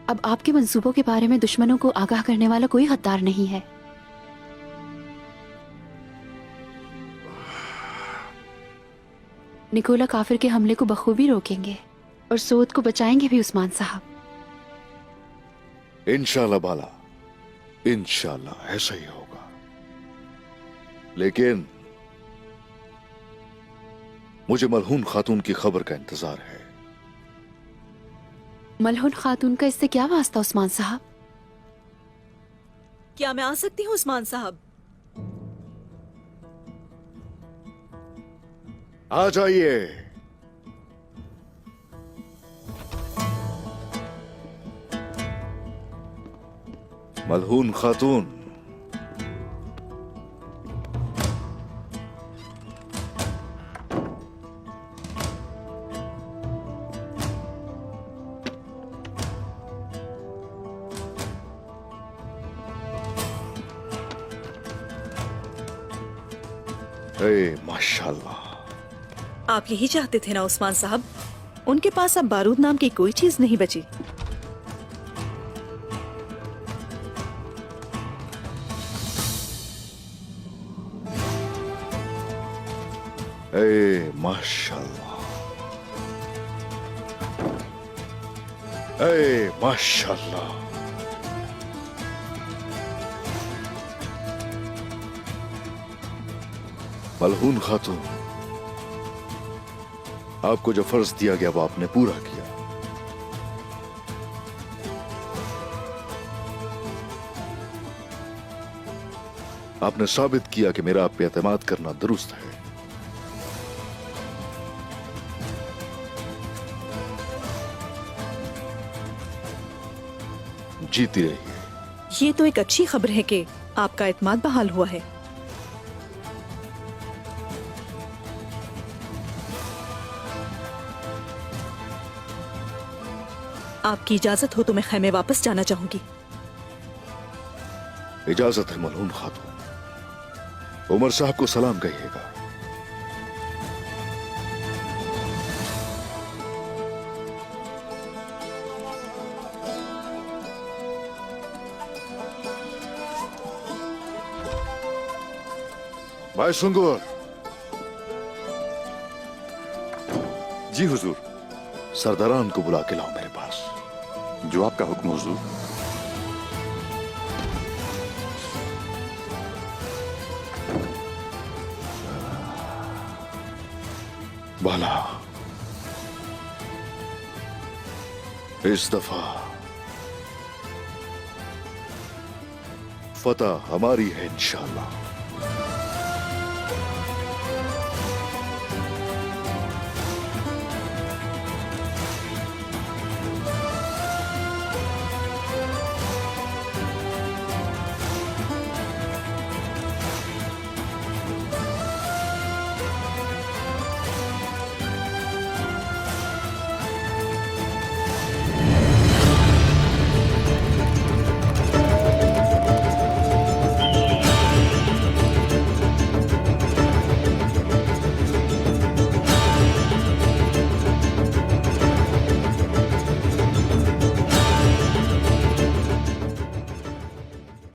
अब आपके मंसूबों के बारे में दुश्मनों को आगाह करने वाला कोई गद्दार नहीं है। निकोला काफिर के हमले को बखूबी रोकेंगे और सोद को बचाएंगे भी उस्मान साहब। इंशाल्लाह बाला, इंशाल्लाह ऐसा ही होगा। लेकिन मुझे मलहून खातून की खबर का इंतजार है। मलहून खातून का इससे क्या वास्ता उस्मान साहब? क्या मैं आ सकती हूँ उस्मान साहब? आ जाइए। मलहून खातून, माशाल्लाह। आप यही चाहते थे ना उस्मान साहब? उनके पास अब बारूद नाम की कोई चीज नहीं बची। माशाल्लाह, माशाल्लाह। मलहून खातून, आपको जो फर्ज दिया गया वो आपने पूरा किया। आपने साबित किया कि मेरा आप पे एतमाद करना दुरुस्त है। जीती रहिए। ये तो एक अच्छी खबर है कि आपका एतमाद बहाल हुआ है। आपकी इजाजत हो तो मैं खैमे वापस जाना चाहूंगी। इजाजत है मलहून खातून। उमर साहब को सलाम कहिएगा। भाई सुंगुर। जी हुजूर। सरदारान को बुला के लाओ मेरे पास। जो आपका हुक्म हुजूर। बाला, इस दफा फतह हमारी है इंशाअल्लाह।